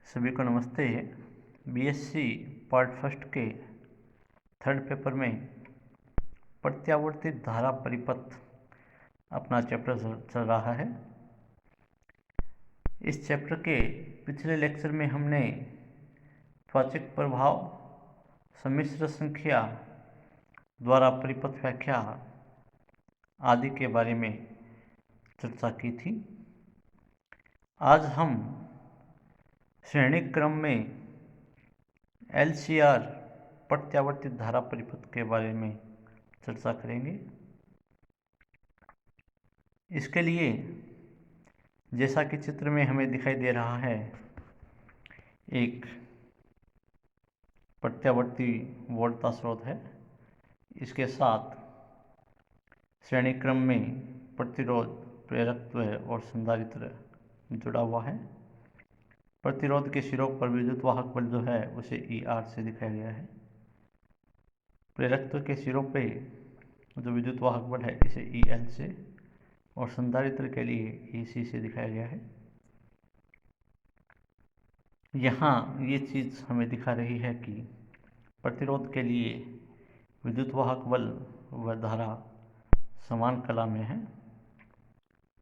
सभी को नमस्ते। बीएससी पार्ट फर्स्ट के थर्ड पेपर में प्रत्यावर्ती धारा परिपथ अपना चैप्टर चल रहा है। इस चैप्टर के पिछले लेक्चर में हमने त्वचक प्रभाव, सम्मिश्र संख्या द्वारा परिपथ व्याख्या आदि के बारे में चर्चा की थी। आज हम श्रेणी क्रम में एलसीआर प्रत्यावर्ती धारा परिपथ के बारे में चर्चा करेंगे। इसके लिए जैसा कि चित्र में हमें दिखाई दे रहा है, एक प्रत्यावर्ती वोल्टता स्रोत है। इसके साथ श्रेणी क्रम में प्रतिरोध, प्रेरकत्व और संधारित्र जुड़ा हुआ है। प्रतिरोध के सिरों पर विद्युत वाहक बल जो है उसे ER से दिखाया गया है। प्रेरकत्व के सिरों पे जो विद्युत वाहक बल है इसे EL से, और संधारित्र के लिए EC से दिखाया गया है। यहाँ ये चीज़ हमें दिखा रही है कि प्रतिरोध के लिए विद्युत वाहक बल व धारा समान कला में है।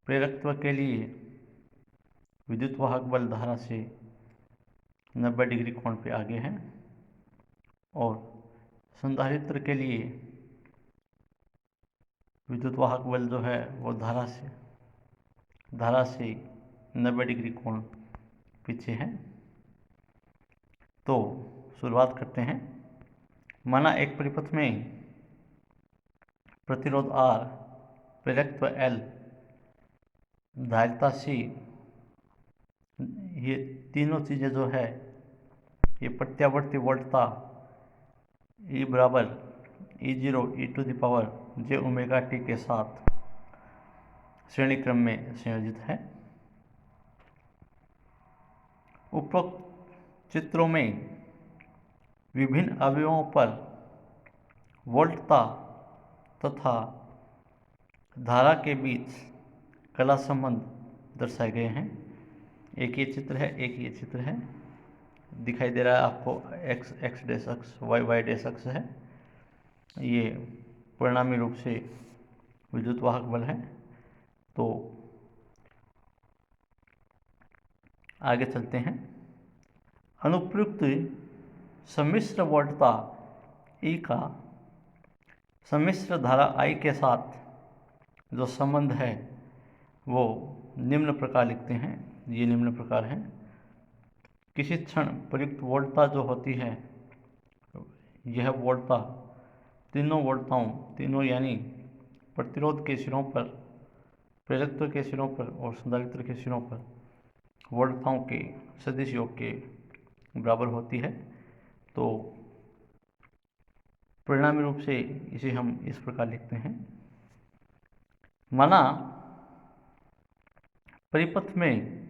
प्रेरकत्व के लिए विद्युत वाहक बल धारा से 90 डिग्री कोण पे आगे है, और संधारित्र के लिए विद्युत वाहक बल जो है वो धारा से 90 डिग्री कोण पीछे है। तो शुरुआत करते हैं। माना एक परिपथ में प्रतिरोध R, प्रेरकत्व L, धारिता C, ये तीनों चीज़ें जो है ये प्रत्यावर्ती वोल्टता E बराबर E0 e⁻j⍵t के साथ श्रेणी क्रम में संयोजित है। उपरोक्त चित्रों में विभिन्न अवयवों पर वोल्टता तथा धारा के बीच कला संबंध दर्शाए गए हैं। एक ये चित्र है, एक ये चित्र है। दिखाई दे रहा है आपको x डैश अक्ष, y डैश अक्ष है। ये परिणामी रूप से विद्युत वाहक बल है। तो आगे चलते हैं। अनुप्रयुक्त सम्मिश्र वोल्टता E का सम्मिश्र धारा I के साथ जो संबंध है वो निम्न प्रकार लिखते हैं। ये निम्न प्रकार है। किसी क्षण प्रयुक्त वोल्टता जो होती है, यह वोल्टता तीनों यानी प्रतिरोध के सिरों पर, प्रेरकत्व के सिरों पर और संधारित्र के सिरों पर वोल्टताओं के सदिश योग के बराबर होती है। तो परिणामी रूप से इसे हम इस प्रकार लिखते हैं। माना परिपथ में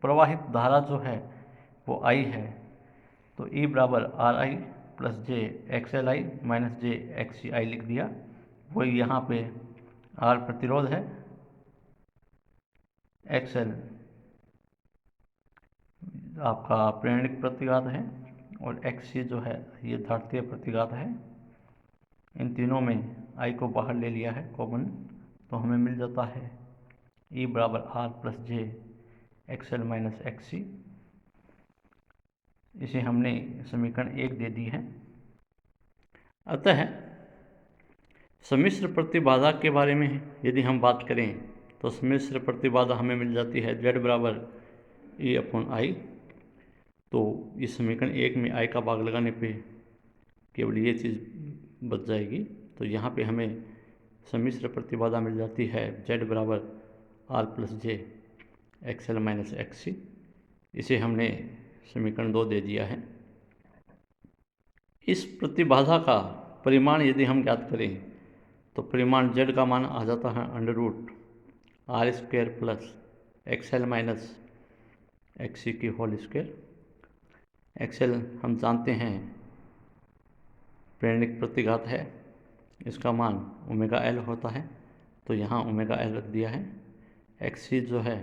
प्रवाहित धारा जो है वो I है, तो E बराबर RI plus J XLI minus J XCI लिख दिया। वही यहाँ पे R प्रतिरोध है, XL आपका प्रेरणिक प्रतिघात है, और XC जो है ये धारितीय प्रतिघात है। इन तीनों में I को बाहर ले लिया है कॉमन, तो हमें मिल जाता है E बराबर R plus J XL minus XC। इसे हमने समीकरण 1 दे दी है। अतः सम्मिश्र प्रतिबाधा के बारे में यदि हम बात करें तो सम्मिश्र प्रतिबाधा हमें मिल जाती है Z बराबर E/I। तो इस समीकरण 1 में I का भाग लगाने पे केवल ये चीज़ बच जाएगी। तो यहाँ पे हमें सम्मिश्र प्रतिबाधा मिल जाती है Z बराबर R plus J XL minus XC। इसे हमने समीकरण 2 दे दिया है। इस प्रतिबाधा का परिमाण यदि हम ज्ञात करें तो परिमाण Z का मान आ जाता है √R² plus XL minus XC की होल स्क्वायर। XL हम जानते हैं प्रेरणिक प्रतिघात है, इसका मान ω_L होता है, तो यहाँ ω_L रख दिया है। XC जो है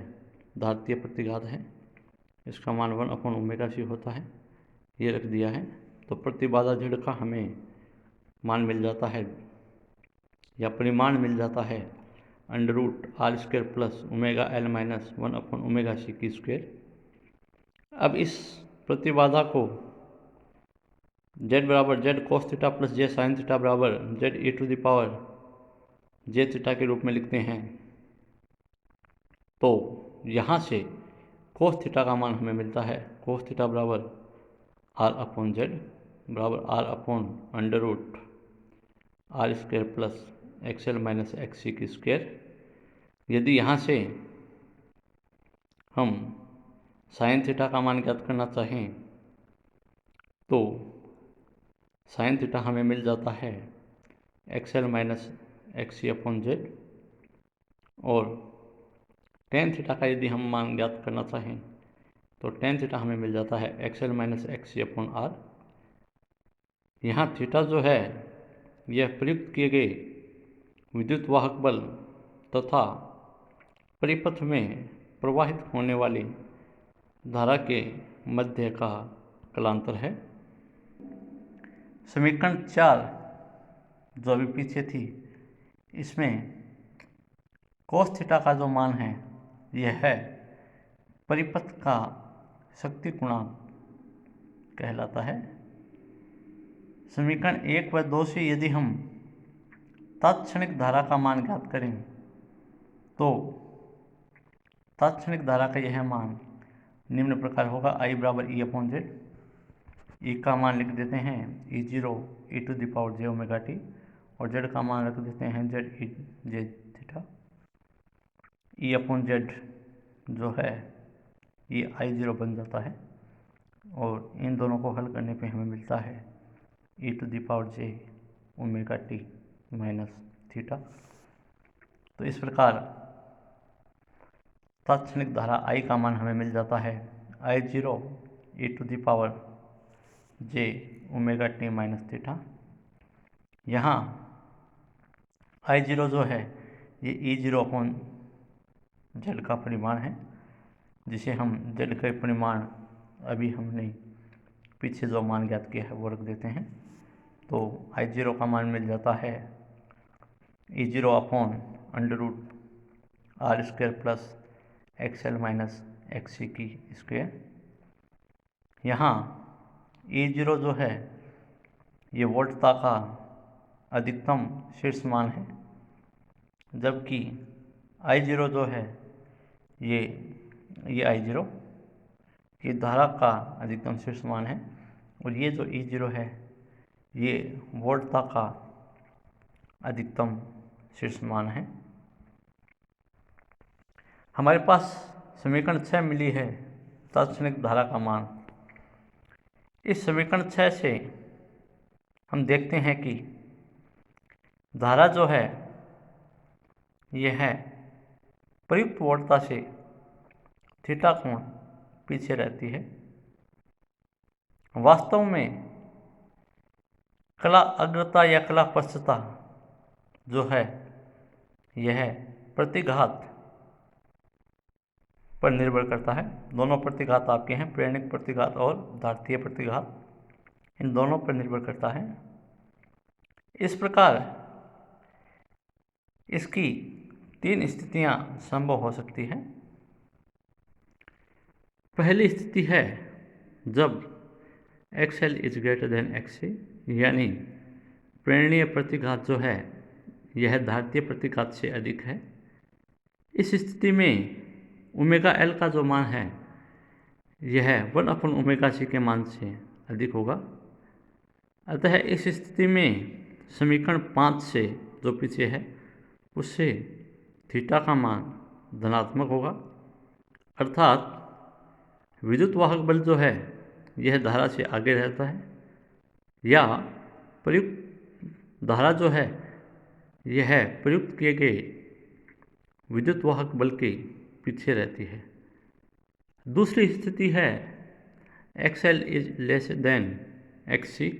धारितीय प्रतिघात है, इसका मान 1/ωc होता है, ये रख दिया है। तो प्रतिबाधा Z का हमें मान मिल जाता है या परिमाण मिल जाता है √R² plus ωL minus 1/ωc²। अब इस प्रतिबाधा को Z बराबर Z cos theta plus J sin theta बराबर Ze⁻ J थीटा के रूप में लिखते हैं। तो यहाँ से cos थीटा का मान हमें मिलता है, cos थीटा बराबर R/Z बराबर R/√R² plus XL minus XC²। यदि यहाँ से हम साइन थीटा का मान ज्ञात करना चाहें तो साइन थीटा हमें मिल जाता है XL माइनस XC/Z, और टेन थीटा का यदि हम मान ज्ञात करना चाहें तो टेन थीटा हमें मिल जाता है XL माइनस XC/R। यहाँ थीटा जो है यह प्रयुक्त किए गए विद्युत वाहक बल तथा परिपथ में प्रवाहित होने वाली धारा के मध्य का कलांतर है। समीकरण 4 जो अभी पीछे थी, इसमें cos थीटा का जो मान है यह है परिपथ का शक्ति गुणांक कहलाता है। समीकरण 1 व 2 से यदि हम तात्क्षणिक धारा का मान ज्ञात करें तो तात्क्षणिक धारा का यह मान निम्न प्रकार होगा। I बराबर E/Z, E का मान लिख देते हैं E0e⁻j⍵t और Z का मान रख देते हैं ZeJ⁻θ। E/Z जो है ये I0 बन जाता है और इन दोनों को हल करने पे हमें मिलता है e⁻j⍵t माइनस थीटा। तो इस प्रकार तात्क्षणिक धारा I का मान हमें मिल जाता है I0 e⁻j⍵t माइनस थीटा। यहाँ I0 जो है ये E0/Z का परिमाण है, जिसे हम Z का परिमाण अभी हमने पीछे जो मान ज्ञात किया है वो रख देते हैं। तो I0 का मान मिल जाता है E0/√R² plus XL minus XC²। यहाँ E0 जो है ये वोल्टता का अधिकतम शीर्ष मान है, जबकि I0 जो है ये I0 ये धारा का अधिकतम शीर्ष मान है, और ये जो E0 है ये वोल्टता का अधिकतम शीर्ष मान है। हमारे पास समीकरण 6 मिली है तात्क्षणिक धारा का मान। इस समीकरण 6 से हम देखते हैं कि धारा जो है यह है प्रयुक्त वोल्टता से थीटा कोण पीछे रहती है। वास्तव में कला अग्रता या कला पश्चता जो है यह प्रतिघात पर निर्भर करता है। दोनों प्रतिघात आपके हैं, प्रेरणिक प्रतिघात और धारतीय प्रतिघात, इन दोनों पर निर्भर करता है। इस प्रकार इसकी 3 स्थितियां संभव हो सकती हैं। पहली स्थिति है जब XL is greater than XC, यानी प्रेरणीय प्रतिघात जो है यह धारतीय प्रतिघात से अधिक है। इस स्थिति में ωL का जो मान है यह 1/ωc के मान से अधिक होगा। अतः इस स्थिति में समीकरण 5 से जो पीछे है उससे थीटा का मान धनात्मक होगा, अर्थात विद्युत वाहक बल जो है यह धारा से आगे रहता है, या प्रयुक्त धारा जो है यह प्रयुक्त किए गए विद्युत वाहक बल के पीछे रहती है। दूसरी स्थिति है XL is less then XC।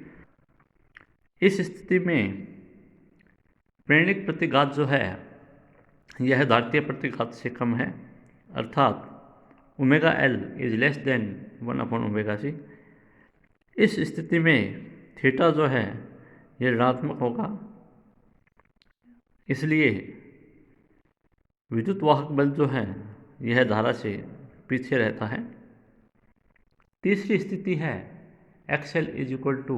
इस स्थिति में प्रेरणिक प्रतिघात जो है यह धारतीय प्रतिघात से कम है, अर्थात omega L is less than 1/ओमेगा सी। इस स्थिति में थीटा जो है ये ऋणात्मक होगा, इसलिए विद्युत वाहक बल जो है यह धारा से पीछे रहता है। तीसरी स्थिति है XL is equal to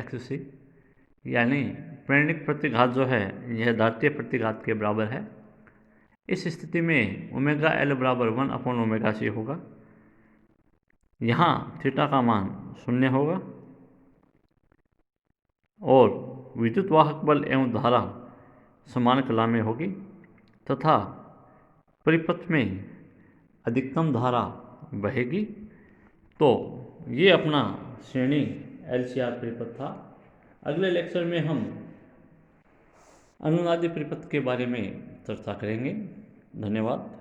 XC, यानी प्रेरणिक प्रतिघात जो है यह दात्य प्रतिघात के बराबर है। इस स्थिति में ओमेगा एल बराबर 1/ओमेगा सी होगा। यहाँ थीटा का मान 0 होगा और विद्युत वाहक बल एवं धारा समान कला में होगी तथा परिपथ में अधिकतम धारा बहेगी। तो ये अपना श्रेणी LCR परिपथ था। अगले लेक्चर में हम अनुनादी परिपथ के बारे में चर्चा करेंगे। धन्यवाद।